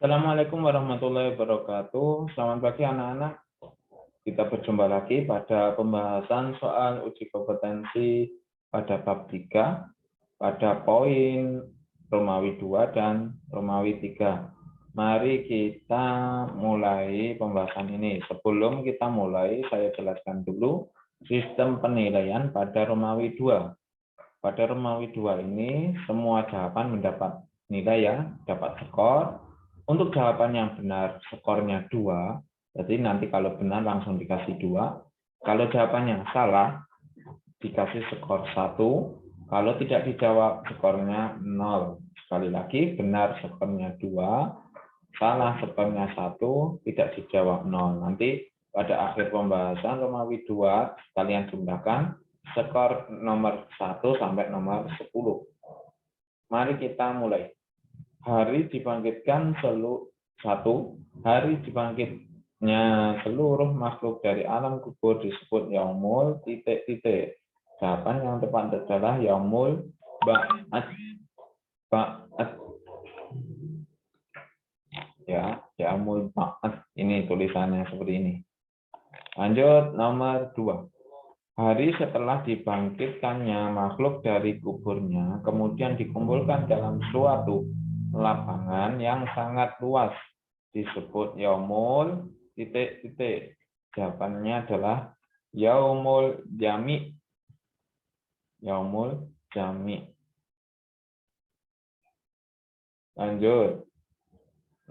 Assalamualaikum warahmatullahi wabarakatuh. Selamat pagi anak-anak. Kita berjumpa lagi pada pembahasan soal uji kompetensi pada bab 3, pada poin Romawi 2 dan Romawi 3. Mari kita mulai pembahasan ini. Sebelum kita mulai, saya jelaskan dulu sistem penilaian pada Romawi 2. Pada Romawi 2 ini, semua jawaban mendapat nilai ya, dapat skor. Untuk jawaban yang benar, skornya 2. Jadi nanti kalau benar langsung dikasih 2. Kalau jawabannya salah, dikasih skor 1. Kalau tidak dijawab, skornya 0. Sekali lagi, benar skornya 2. Salah skornya 1. Tidak dijawab 0. Nanti pada akhir pembahasan Romawi 2, kalian jumlahkan skor nomor 1 sampai nomor 10. Mari kita mulai. Hari dibangkitkan hari dibangkitnya seluruh makhluk dari alam kubur disebut yaumul ... Jawaban yang tepat adalah yaumul ba'ats. Ya, yaumul ba'ats. Ini tulisannya seperti ini. Lanjut nomor 2. Hari setelah dibangkitkannya makhluk dari kuburnya, kemudian dikumpulkan dalam suatu lapangan yang sangat luas, disebut yaumul ... Jawabannya adalah yaumul jami. Yaumul jami. Lanjut.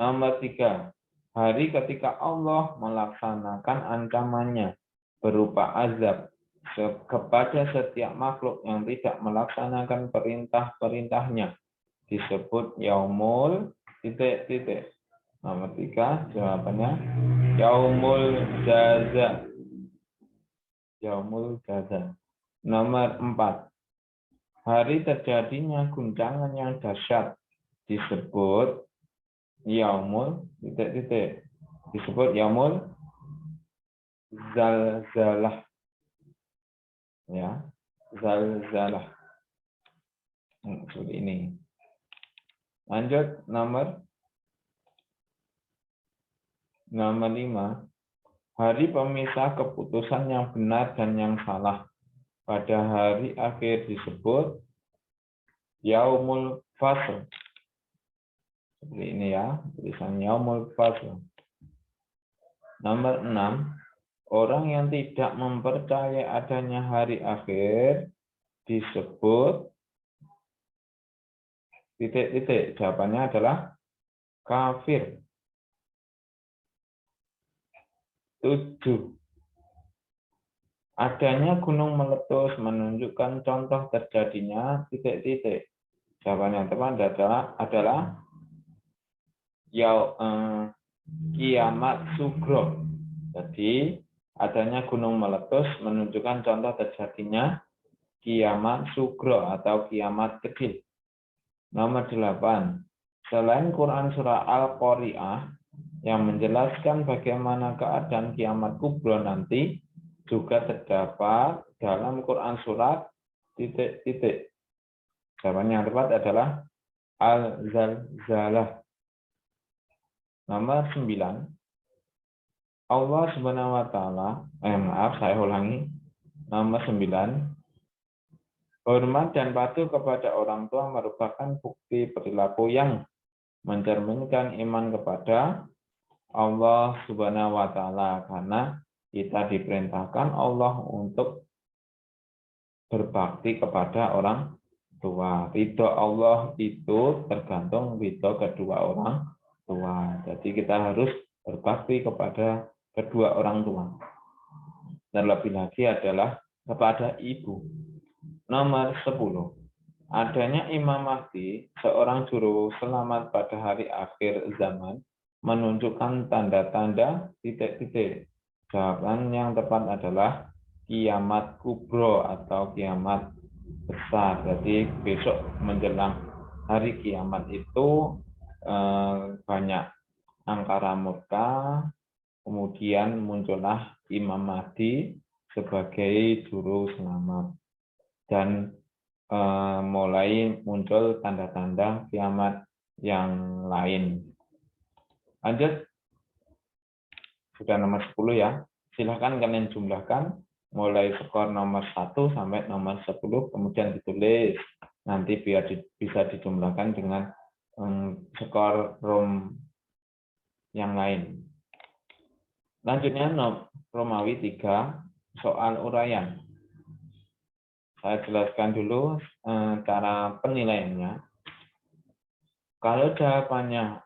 Nomor 3. Hari ketika Allah melaksanakan ancamannya berupa azab kepada setiap makhluk yang tidak melaksanakan perintah-perintahnya, disebut yaumul ... Nomor 3, jawabannya yaumul jaza. Yaumul jaza. Nomor 4. Hari terjadinya guncangan yang dahsyat, disebut yaumul ... Disebut yaumul zalzalah. Ya, zalzalah. Seperti ini. Lanjut nomor 5. Hari pemisah keputusan yang benar dan yang salah. Pada hari akhir disebut yaumul fasl. Seperti ini ya, tulisan yaumul fasl. Nomor 6. Orang yang tidak mempercayai adanya hari akhir disebut ... Jawabannya adalah kafir. 7. Adanya gunung meletus menunjukkan contoh terjadinya ... Jawaban yang tepat adalah kiamat sugro. Jadi adanya gunung meletus menunjukkan contoh terjadinya kiamat sugro atau kiamat kecil. Nomor 8. Selain Quran surah Al-Qari'ah yang menjelaskan bagaimana keadaan kiamat kubro nanti, juga terdapat dalam Quran surat ... Jawaban yang tepat adalah Al-Zalzalah. Nomor 9. Allah Subhanahu wa taala, saya ulangi. Nomor 9. Hormat dan patuh kepada orang tua merupakan bukti perilaku yang mencerminkan iman kepada Allah Subhanahu wa taala, karena kita diperintahkan Allah untuk berbakti kepada orang tua. Ridho Allah itu tergantung ridho kedua orang tua. Jadi kita harus berbakti kepada kedua orang tua. Terlebih lagi adalah kepada ibu. Nomor 10. Adanya Imam Mahdi, seorang juru selamat pada hari akhir zaman, menunjukkan tanda-tanda ... Jawaban yang tepat adalah kiamat kubro atau kiamat besar. Jadi besok menjelang hari kiamat itu banyak angkara murka, kemudian muncullah Imam Mahdi sebagai juru selamat, dan mulai muncul tanda-tanda kiamat yang lain. Lanjut, sudah nomor 10 ya. Silahkan kalian jumlahkan mulai skor nomor 1 sampai nomor 10, kemudian ditulis. Nanti biar bisa dijumlahkan dengan skor room yang lain. Lanjutnya Romawi 3, soal uraian. Saya jelaskan dulu cara penilaiannya. Kalau jawabannya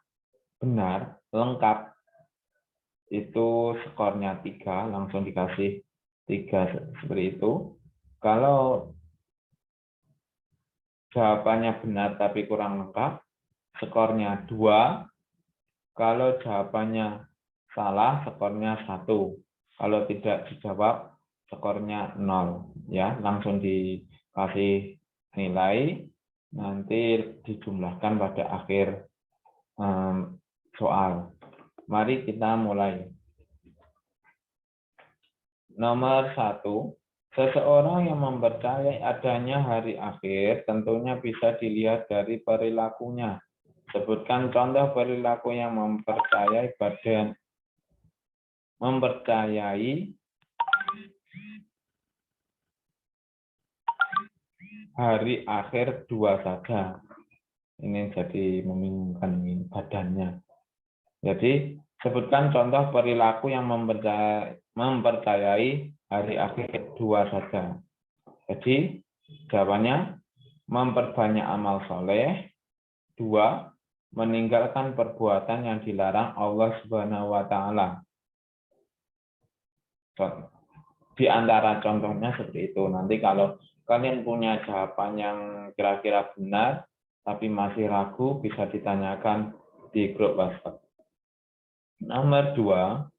benar, lengkap, itu skornya 3, langsung dikasih 3 seperti itu. Kalau jawabannya benar tapi kurang lengkap, skornya 2. Kalau jawabannya salah, skornya 1. Kalau tidak dijawab, skornya 0. Ya, langsung dikasih nilai, nanti dijumlahkan pada akhir soal. Mari kita mulai. Nomor 1, seseorang yang mempercayai adanya hari akhir tentunya bisa dilihat dari perilakunya. Sebutkan contoh perilaku yang mempercayai hari akhir 2 saja. Ini jadi membingungkan badannya. Jadi, sebutkan contoh perilaku yang mempercayai hari akhir 2 saja. Jadi, jawabannya memperbanyak amal soleh. 2, meninggalkan perbuatan yang dilarang Allah Subhanahu wa Ta'ala. Di antara contohnya seperti itu. Nanti kalau kalian punya jawaban yang kira-kira benar, tapi masih ragu, bisa ditanyakan di grup WhatsApp. Nomor 2,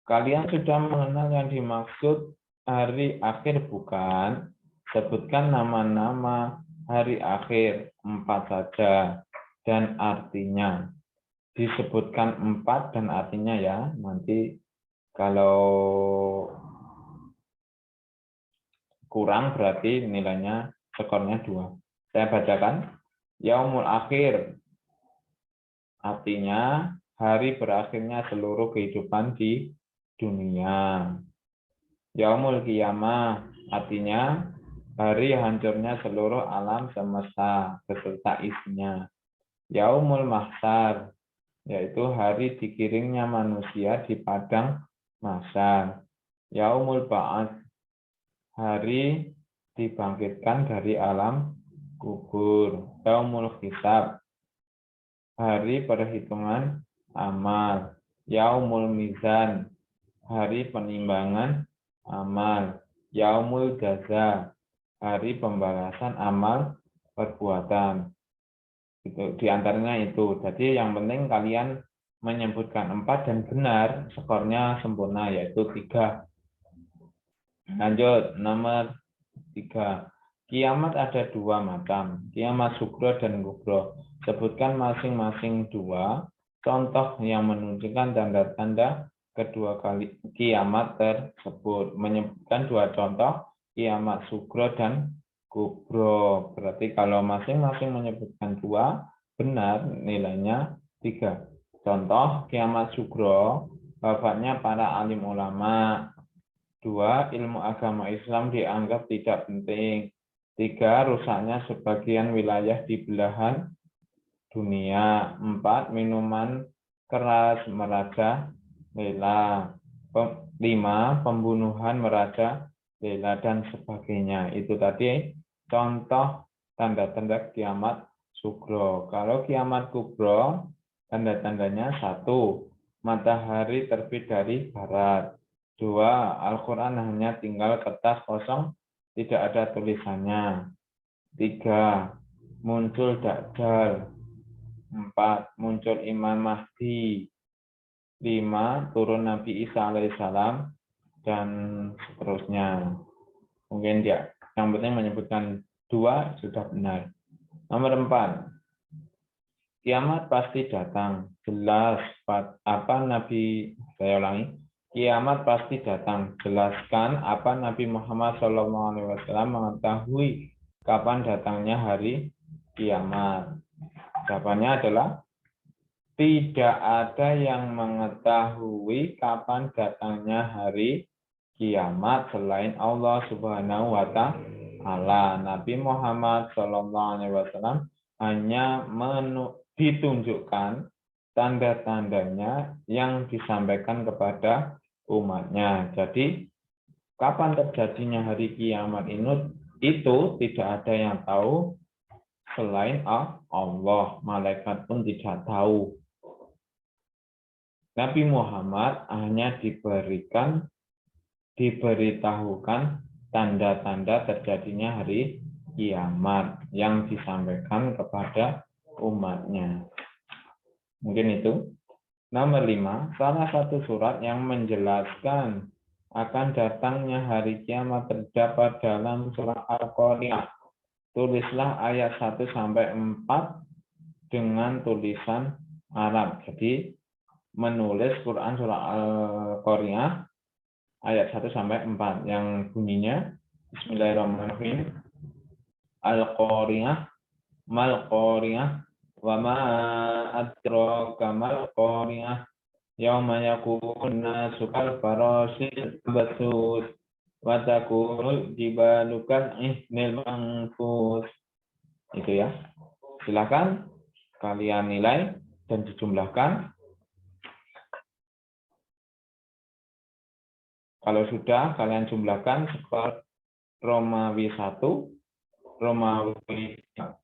kalian sudah mengenal yang dimaksud hari akhir bukan? Sebutkan nama-nama hari akhir 4 saja dan artinya. Disebutkan 4 dan artinya ya. Nanti kalau kurang berarti nilainya skornya 2. Saya bacakan. Yaumul akhir. Artinya hari berakhirnya seluruh kehidupan di dunia. Yaumul qiyamah. Artinya hari hancurnya seluruh alam semesta beserta isinya. Yaumul mahsyar, yaitu hari dikiringnya manusia di padang mahsyar. Yaumul ba'ats, hari dibangkitkan dari alam kubur. Yaumul hisab, hari perhitungan amal. Yaumul mizan, hari penimbangan amal. Yaumul jaza, hari pembalasan amal perbuatan. Itu diantaranya itu. Jadi yang penting kalian menyebutkan 4 dan benar, skornya sempurna yaitu 3. Lanjut, nomor 3. Kiamat ada 2 macam, kiamat sugro dan kubro. Sebutkan masing-masing 2 contoh yang menunjukkan tanda-tanda kedua kali kiamat tersebut. Menyebutkan 2 contoh kiamat sugro dan kubro. Berarti kalau masing-masing menyebutkan 2, benar, nilainya 3. Contoh kiamat sugro, wafatnya para alim ulama. 2, ilmu agama Islam dianggap tidak penting. 3, rusaknya sebagian wilayah di belahan dunia. 4, minuman keras merajalela. 5, pembunuhan merajalela dan sebagainya. Itu tadi contoh tanda-tanda kiamat sugro. Kalau kiamat kubro, tanda-tandanya 1, matahari terbit dari barat. 2, Al-Quran hanya tinggal kertas kosong, tidak ada tulisannya. 3, muncul Dajjal. 4, muncul Imam Mahdi. 5, turun Nabi Isa alaihissalam, dan seterusnya. Mungkin ya, yang penting menyebutkan 2 sudah benar. Nomor 4, kiamat pasti datang. Jelas apa Nabi, saya ulangi. Kiamat pasti datang. Jelaskan apa Nabi Muhammad SAW mengetahui kapan datangnya hari kiamat. Jawabannya adalah tidak ada yang mengetahui kapan datangnya hari kiamat selain Allah Subhanahu wa Ta'ala. Nabi Muhammad SAW hanya ditunjukkan tanda-tandanya yang disampaikan kepada umatnya. Jadi kapan terjadinya hari kiamat itu tidak ada yang tahu selain Allah. Malaikat pun tidak tahu. Nabi Muhammad hanya diberitahukan tanda-tanda terjadinya hari kiamat yang disampaikan kepada umatnya. Mungkin itu. Nomor 5, salah satu surat yang menjelaskan akan datangnya hari kiamat terdapat dalam surah Al-Qari'ah. Tulislah ayat 1-4 dengan tulisan Arab. Jadi menulis Quran surah Al-Qari'ah ayat 1-4 yang bunyinya Bismillahirrahmanirrahim. Al-Qari'ah mal Qari'ah wa ma adraka mal Qari'ah yauma yakunun nasu kal farasil mabthus wa takunul jibalu kal ihnil manfus. Itu ya. Silakan kalian nilai dan dijumlahkan. Kalau sudah, kalian jumlahkan skor Romawi 1, Romawi 3,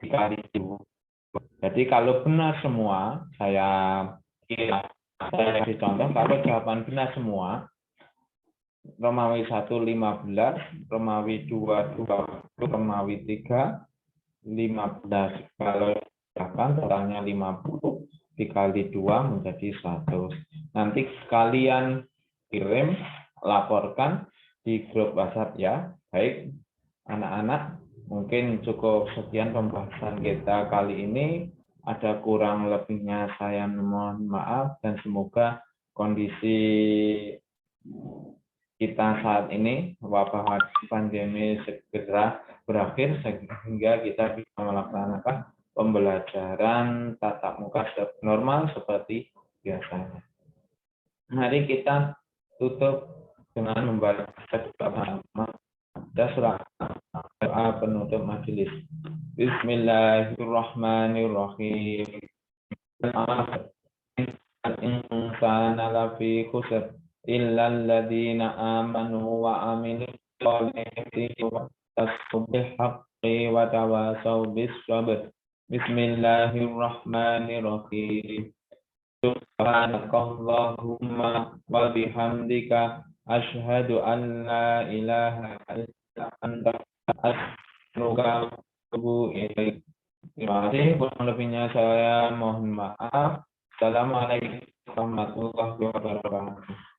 dikali 2. Jadi kalau benar semua, saya kasih contoh, kalau jawaban benar semua, Romawi 1, 15, Romawi 2, 20, Romawi 3, 15. Kalau totalnya 50, dikali 2 menjadi 100. Nanti kalian kirim, laporkan di grup WhatsApp ya. Baik, anak-anak, mungkin cukup sekian pembahasan kita kali ini. Ada kurang lebihnya saya mohon maaf dan semoga kondisi kita saat ini, wabah pandemi segera berakhir sehingga kita bisa melaksanakan pembelajaran tatap muka normal seperti biasanya. Mari kita tutup dengan membaca doa penutup majelis. Bismillahirrahmanirrahim. Al-insana lafi khusr illa alladziina aamanu wa 'amilus shalihati wa tawasaw bil haqqi wa tawasaw bis sabr. Bismillahirrahmanirrahim. Subhanakallahumma wa bihamdika asyhadu an la ilaha illa anta astaghfiruka wa atubu ilaik. Terima kasih. Kurang lebihnya saya mohon maaf. Assalamualaikum warahmatullahi wabarakatuh.